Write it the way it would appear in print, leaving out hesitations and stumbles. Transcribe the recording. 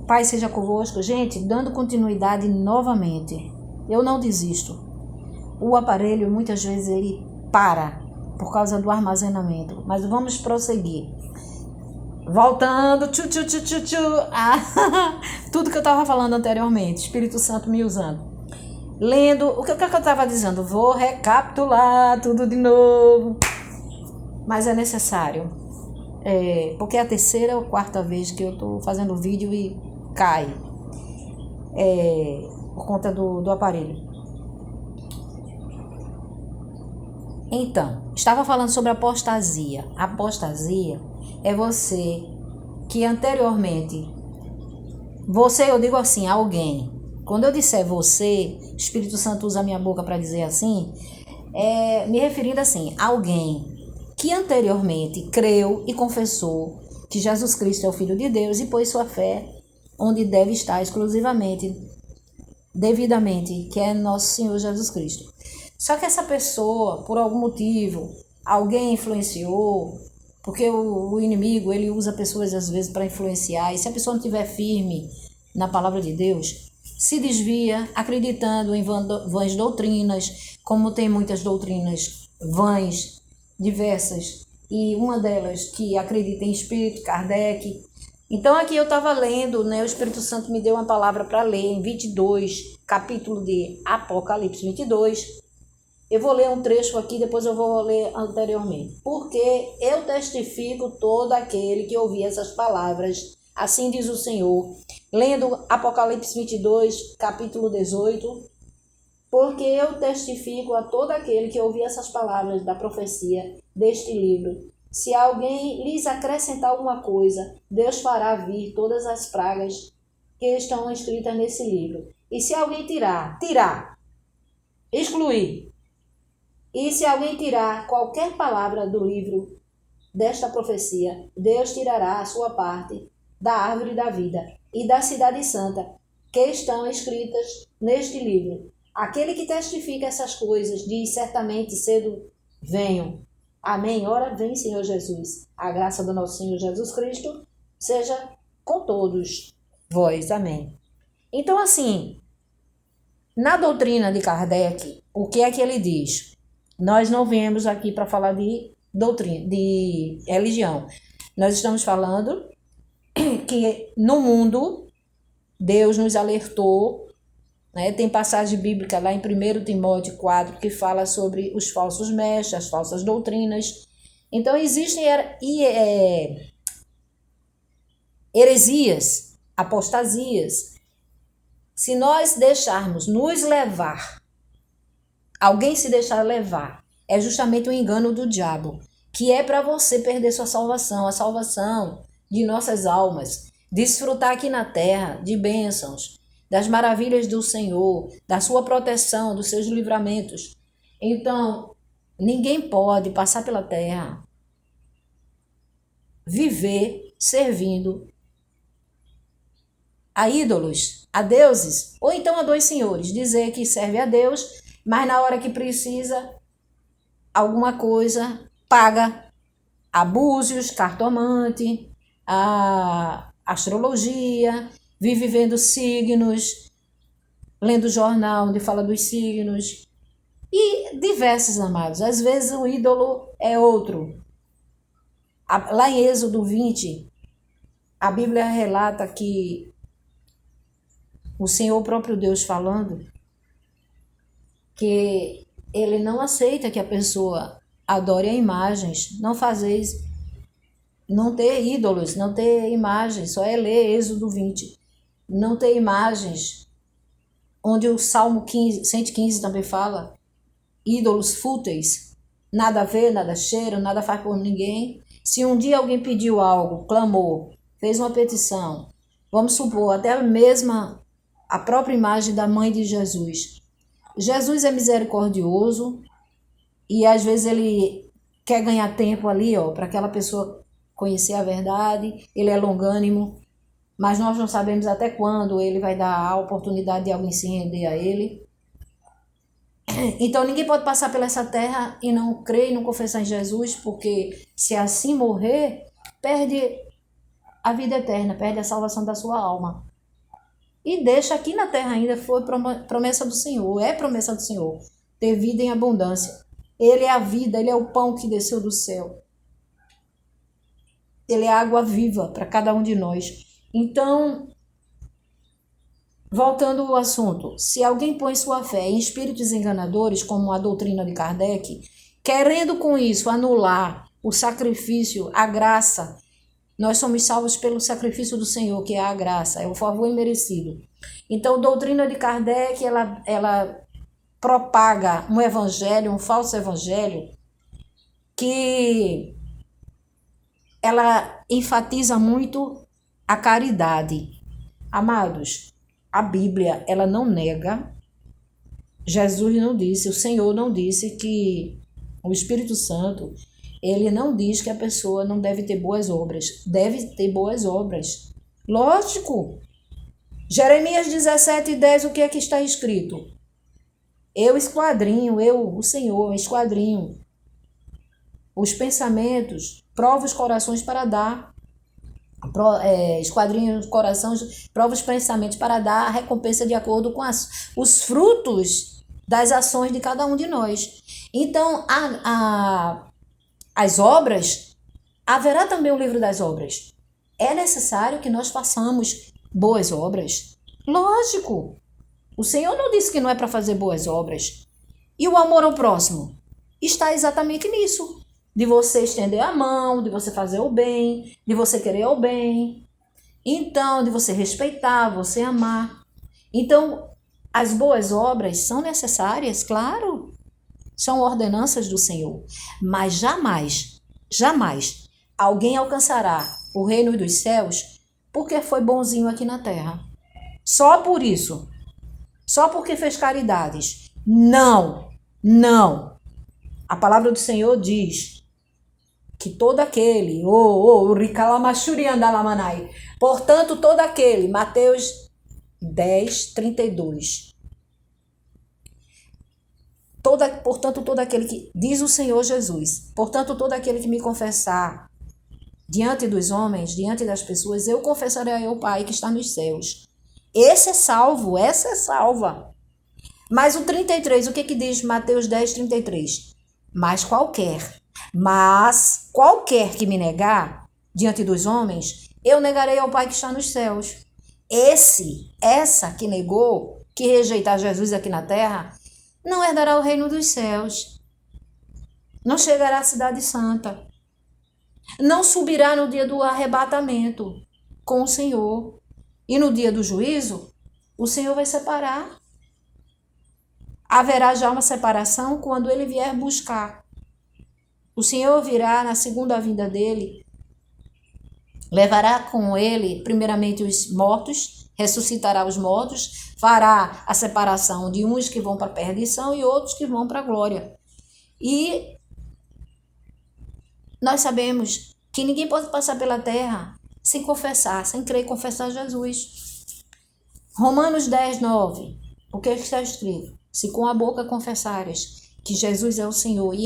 Pai seja convosco. Gente, dando continuidade novamente, eu não desisto. O aparelho, muitas vezes, ele para por causa do armazenamento, mas vamos prosseguir. Voltando, tudo que eu estava falando anteriormente, Espírito Santo me usando. Lendo, o que eu estava dizendo? Vou recapitular tudo de novo, mas é necessário, porque é a terceira ou quarta vez que eu estou fazendo vídeo e cai, por conta do aparelho. Então, estava falando sobre apostasia. Apostasia é você que anteriormente, eu digo assim, alguém. Quando eu disser você, o Espírito Santo usa a minha boca para dizer assim, me referindo assim, alguém que anteriormente creu e confessou que Jesus Cristo é o Filho de Deus e pôs sua fé onde deve estar exclusivamente, devidamente, que é nosso Senhor Jesus Cristo. Só que essa pessoa, por algum motivo, alguém influenciou, porque o inimigo, ele usa pessoas às vezes para influenciar, e se a pessoa não estiver firme na palavra de Deus, se desvia acreditando em vãs doutrinas, como tem muitas doutrinas vãs, diversas, e uma delas que acredita em espírito, Kardec. Então aqui eu estava lendo, o Espírito Santo me deu uma palavra para ler em 22, capítulo de Apocalipse 22. Eu vou ler um trecho aqui, depois eu vou ler anteriormente. Porque eu testifico todo aquele que ouvir essas palavras, assim diz o Senhor. Lendo Apocalipse 22, capítulo 18. Porque eu testifico a todo aquele que ouvir essas palavras da profecia deste livro. Se alguém lhes acrescentar alguma coisa, Deus fará vir todas as pragas que estão escritas nesse livro. E se alguém tirar, excluir. E se alguém tirar qualquer palavra do livro desta profecia, Deus tirará a sua parte da árvore da vida e da cidade santa, que estão escritas neste livro. Aquele que testifica essas coisas diz: certamente cedo venho. Amém. Ora vem, Senhor Jesus. A graça do nosso Senhor Jesus Cristo seja com todos vós. Amém. Então, assim, na doutrina de Kardec, o que é que ele diz? Nós não viemos aqui para falar de doutrina, de religião. Nós estamos falando que no mundo Deus nos alertou, né? Tem passagem bíblica lá em 1 Timóteo 4 que fala sobre os falsos mestres, as falsas doutrinas. Então existem heresias, apostasias. Se nós deixarmos nos levar, alguém se deixar levar, é justamente o engano do diabo, que é para você perder sua salvação, a salvação de nossas almas, desfrutar aqui na terra de bênçãos, das maravilhas do Senhor, da sua proteção, dos seus livramentos. Então, ninguém pode passar pela terra, viver servindo a ídolos, a deuses, ou então a dois senhores, dizer que serve a Deus, mas na hora que precisa alguma coisa, paga a búzios, cartomante, a astrologia, vive vendo signos, lendo jornal onde fala dos signos, e diversos, amados. Às vezes o ídolo é outro. Lá em Êxodo 20, a Bíblia relata que o Senhor próprio Deus falando que ele não aceita que a pessoa adore a imagens, não ter ídolos, não ter imagens, só é ler Êxodo 20, não ter imagens, onde o Salmo 115 também fala, ídolos fúteis, nada vê, nada cheira, nada faz por ninguém. Se um dia alguém pediu algo, clamou, fez uma petição, vamos supor, até mesmo a própria imagem da mãe de Jesus. Jesus é misericordioso e às vezes ele quer ganhar tempo ali, para aquela pessoa conhecer a verdade, ele é longânimo, mas nós não sabemos até quando ele vai dar a oportunidade de alguém se render a ele. Então ninguém pode passar pela essa terra e não crer e não confessar em Jesus, porque se assim morrer, perde a vida eterna, perde a salvação da sua alma. E deixa aqui na terra ainda, foi promessa do Senhor, é promessa do Senhor, ter vida em abundância. Ele é a vida, ele é o pão que desceu do céu. Ele é a água viva para cada um de nós. Então, voltando ao assunto, se alguém põe sua fé em espíritos enganadores, como a doutrina de Kardec, querendo com isso anular o sacrifício, a graça, nós somos salvos pelo sacrifício do Senhor, que é a graça, é o favor imerecido. Então, a doutrina de Kardec, ela propaga um evangelho, um falso evangelho, que ela enfatiza muito a caridade. Amados, a Bíblia, ela não nega, Jesus não disse, o Senhor não disse que o Espírito Santo, ele não diz que a pessoa não deve ter boas obras. Deve ter boas obras. Lógico. Jeremias 17:10, o que é que está escrito? Eu esquadrinho, o Senhor, esquadrinho os pensamentos, prova os corações para dar. Esquadrinho os corações, prova os pensamentos para dar a recompensa de acordo com os frutos das ações de cada um de nós. Então, as obras, haverá também o livro das obras. É necessário que nós façamos boas obras. Lógico. O Senhor não disse que não é para fazer boas obras. E o amor ao próximo está exatamente nisso. De você estender a mão, de você fazer o bem, de você querer o bem. Então, de você respeitar, você amar. Então, as boas obras são necessárias, claro. São ordenanças do Senhor. Mas jamais, jamais alguém alcançará o reino dos céus porque foi bonzinho aqui na terra. Só por isso. Só porque fez caridades. Não, não. A palavra do Senhor diz que todo aquele, portanto, todo aquele, Mateus 10:32. Portanto, todo aquele que, diz o Senhor Jesus, portanto, todo aquele que me confessar diante dos homens, diante das pessoas, eu confessarei ao Pai que está nos céus. Esse é salvo, essa é salva. Mas o 33, o que diz Mateus 10:33? Mas qualquer que me negar diante dos homens, eu negarei ao Pai que está nos céus. Essa que negou, que rejeitar Jesus aqui na terra, não herdará o reino dos céus. Não chegará à cidade santa. Não subirá no dia do arrebatamento com o Senhor. E no dia do juízo, o Senhor vai separar. Haverá já uma separação quando ele vier buscar. O Senhor virá na segunda vinda dele, levará com ele, primeiramente, os mortos, ressuscitará os mortos, fará a separação de uns que vão para a perdição e outros que vão para a glória. E nós sabemos que ninguém pode passar pela terra sem confessar, sem crer e confessar Jesus. Romanos 10:9. O que está escrito? Se com a boca confessares que Jesus é o Senhor e